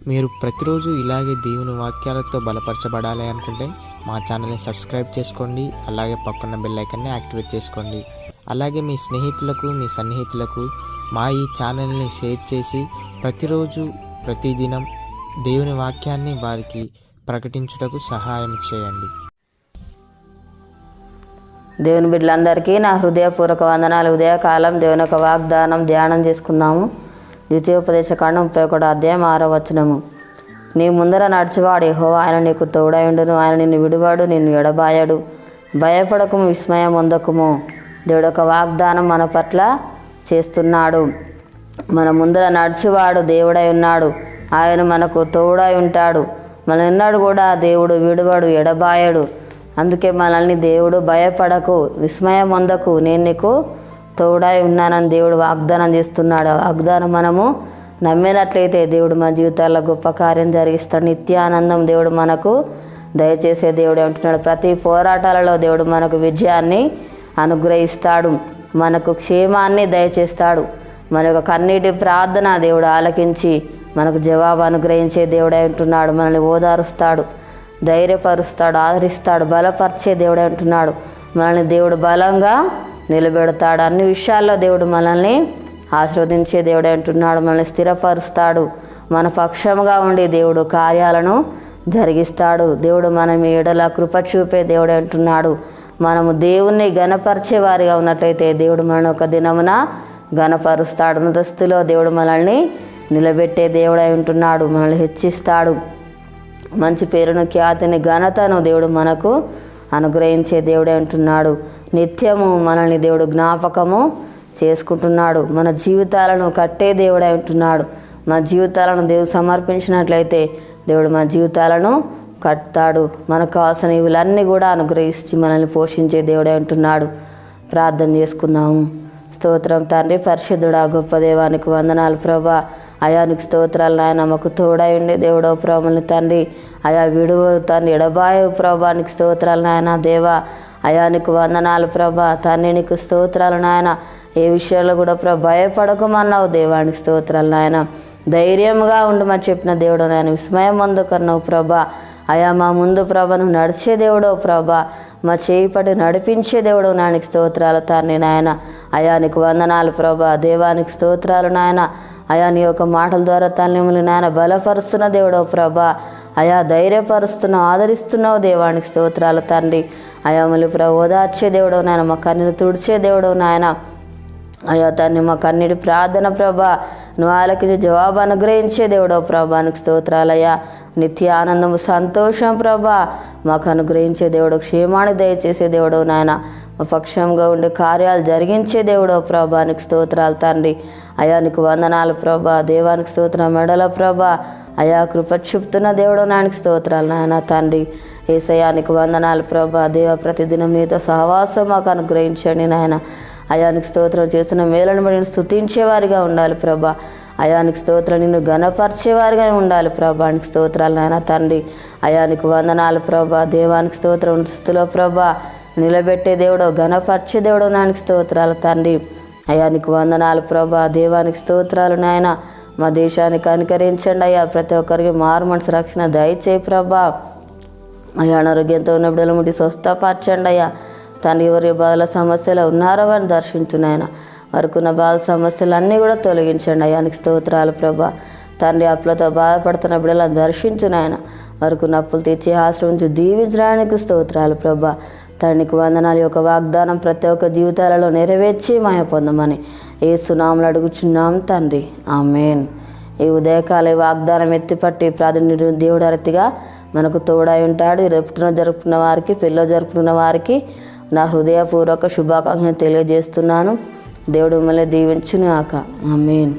మీరు ప్రతిరోజు ఇలాగే దేవుని వాక్యాలతో బలపరచబడాలి అనుకుంటే మా ఛానల్ని సబ్స్క్రైబ్ చేసుకోండి. అలాగే పక్కన బెల్ ఐకాన్ని యాక్టివేట్ చేసుకోండి. అలాగే మీ స్నేహితులకు, మీ సన్నిహితులకు మా ఈ ఛానల్ని షేర్ చేసి ప్రతిరోజు ప్రతిదినం దేవుని వాక్యాన్ని వారికి ప్రకటించుటకు సహాయం చేయండి. దేవుని బిడ్డలందరికీ నా హృదయపూర్వక వందనాలు. ఉదయకాలం దేవుని యొక్క వాగ్దానం ధ్యానం చేసుకుందాము. ద్వితీయోపదేశకాండం 31 అధ్యాయం 6వ వచనము. నీ ముందర నడిచేవాడు యెహోవా, ఆయన నీకు తోడయుండును, ఆయన నిన్ను విడువాడు, నిన్ను ఎడబాయడు. భయపడకము, విస్మయం పొందకము. దేవుడు యొక్క వాగ్దానం మన పట్ల చేస్తున్నాడు. మన ముందర నడిచేవాడు దేవుడై ఉన్నాడు. ఆయన మనకు తోడై ఉంటాడు. మన ఎన్నడు కూడా దేవుడు విడువడు, ఎడబాయడు. అందుకే మనల్ని దేవుడు భయపడకు, విస్మయం పొందకు, నేను నీకు తోడై ఉన్నానని దేవుడు వాగ్దానం చేస్తున్నాడు. ఆ వాగ్దానం మనము నమ్మినట్లయితే దేవుడు మన జీవితాల్లో గొప్ప కార్యం జరిగిస్తాడు. నిత్యానందం దేవుడు మనకు దయచేసే దేవుడు ఉంటున్నాడు. ప్రతి పోరాటాలలో దేవుడు మనకు విజయాన్ని అనుగ్రహిస్తాడు, మనకు క్షేమాన్ని దయచేస్తాడు. మన యొక్క కన్నీటి ప్రార్థన దేవుడు ఆలకించి మనకు జవాబు అనుగ్రహించే దేవుడై ఉంటున్నాడు. మనల్ని ఓదారుస్తాడు, ధైర్యపరుస్తాడు, ఆదరిస్తాడు, బలపరిచే దేవుడై ఉంటున్నాడు. మనల్ని దేవుడు బలంగా నిలబెడతాడు. అన్ని విషయాల్లో దేవుడు మనల్ని ఆశీర్వదించే దేవుడై ఉంటున్నాడు. మనల్ని స్థిరపరుస్తాడు. మన పక్షముగా ఉండి దేవుడు కార్యాలను జరిగిస్తాడు. దేవుడు మన ఎడల కృప చూపే దేవుడై ఉంటున్నాడు. మనము దేవుణ్ణి గణపరిచే వారిగా ఉన్నట్లయితే దేవుడు మనల్ని ఒక దినమున గణపరుస్తాడు. ఉన్నతస్థితిలో దేవుడు మనల్ని నిలబెట్టే దేవుడై ఉంటున్నాడు. మనల్ని హెచ్చిస్తాడు. మంచి పేరును, ఖ్యాతిని, ఘనతను దేవుడు మనకు అనుగ్రహించే దేవుడే ఉంటున్నాడు. నిత్యము మనల్ని దేవుడు జ్ఞాపకము చేసుకుంటున్నాడు. మన జీవితాలను కట్టే దేవుడై ఉంటున్నాడు. మన జీవితాలను దేవుడు సమర్పించినట్లయితే దేవుడు మన జీవితాలను కట్టాడు. మనకు కావాల్సిన ఇవులన్నీ కూడా అనుగ్రహించి మనల్ని పోషించే దేవుడై ఉంటున్నాడు. ప్రార్థన చేసుకుందాము. స్తోత్రం తండ్రి, పరిశుద్ధుడా, గొప్ప దేవానికి వందనాలు ప్రభా. అయానికి స్తోత్రాలు నాయన. మాకు తోడై ఉండే దేవుడో ప్రభాని తండ్రి. అయా విడువ తండ్రి, ఎడబాయ ప్రభానికి స్తోత్రాలు నాయన. దేవా అయానికి వందనాలు ప్రభా. తండ్రి నీకు స్తోత్రాలు నాయన. ఏ విషయాల్లో కూడా భయపడకమన్నావు దేవానికి స్తోత్రాలు నాయన. ధైర్యంగా ఉండమని చెప్పిన దేవుడు నాయన. విస్మయం పొందకన్నావు ప్రభా. అయా మా ముందు ప్రభను నడిచే దేవుడో ప్రభా. మా చేయి పట్టి నడిపించే దేవుడు నాయనకి స్తోత్రాలు తండ్రి నాయన. అయానికి వందనాలు ప్రభా. దేవానికి స్తోత్రాలు నాయన. అయా నీ యొక్క మాటల ద్వారా తల్లిములు నాయన బలపరుస్తున్న దేవుడో ప్రభా. అయా ధైర్యపరుస్తున్నావు, ఆదరిస్తున్నావు దేవానికి స్తోత్రాలు తండ్రి. అయా మళ్ళీ ఓదార్చే దేవుడవు నాయన. మా కన్నీరు తుడిచే దేవుడవు నాయన. అయ్యా తండ్రి మా కన్నీటి ప్రార్థన ప్రభా నువ్వు ఆలకించి జవాబు అనుగ్రహించే దేవుడో ప్రభానికి స్తోత్రాలయ్యా. నిత్య ఆనందము, సంతోషం ప్రభా మాకు అనుగ్రహించే దేవుడు, క్షేమాన్ని దయచేసే దేవుడవు నాయన. మా పక్షంగా ఉండే కార్యాలు జరిగించే దేవుడో ప్రభానికి స్తోత్రాలు తండ్రి. అయా నీకు వందనాలు ప్రభా. దేవానికి స్తోత్రం మెడల ప్రభా. అయా కృప చూపుతున్న దేవుడు నాయనకి స్తోత్రాలు నాయన తండ్రి. ఏసయానికి వందనాలు ప్రభా. దేవ ప్రతిదినం నీతో సహవాసం మాకు అనుగ్రహించండి నాయన. అయానికి స్తోత్రం చేస్తున్న మేలను బట్టి స్తుతించేవారిగా ఉండాలి ప్రభా. అయానికి స్తోత్రం నిన్ను ఘనపరిచేవారిగా ఉండాలి ప్రభానికి స్తోత్రాలు నాయన తండ్రి. అయానికి వందనాలు ప్రభా. దేవానికి స్తోత్రం స్థితిలో ప్రభా నిలబెట్టే దేవుడు, ఘనపరిచే దేవుడు నాయనకి స్తోత్రాలు తండ్రి. అయానికి వందనాలు ప్రభా. దేవానికి స్తోత్రాలు నాయన. మా దేశానికి అనుకరించండి అయ్యా. ప్రతి ఒక్కరికి మారు మనసు రక్షణ దయచేయి ప్రభా. అయ్యా అనారోగ్యంతో ఉన్న బిడ్డల ముట్టి స్వస్థపరచండి అయ్యా. తండ్రి ఎవరి బాధల సమస్యలు ఉన్నారో వారిని దర్శించున్నాయన. వారికున్న బాధ సమస్యలు అన్నీ కూడా తొలగించండి అయ్యానికి స్తోత్రాలు ప్రభా. తండ్రి అప్పులతో బాధపడుతున్న బిడ్డలను దర్శించున్నాయన. వారికున్న అప్పులు తీర్చి ఆశ్రయించి దీవించడానికి స్తోత్రాలు ప్రభా. తండ్రికి వందనాలు. యొక్క వాగ్దానం ప్రతి ఒక్క జీవితాలలో నెరవేర్చి మాయ పొందమని యేసు నామములో అడుగుచున్నాం తండ్రి, ఆమేన్. ఈ ఉదయకాల వాగ్దానం ఎత్తిపట్టి ప్రార్థన దేవుడు అరతిగా మనకు తోడై ఉంటాడు. రేపున జరుపుకున్న వారికి, పెళ్ళిలో జరుపుకున్న వారికి నా హృదయపూర్వక శుభాకాంక్షలు తెలియజేస్తున్నాను. దేవుడు మిమ్మల్ని దీవించును గాక, ఆమేన్.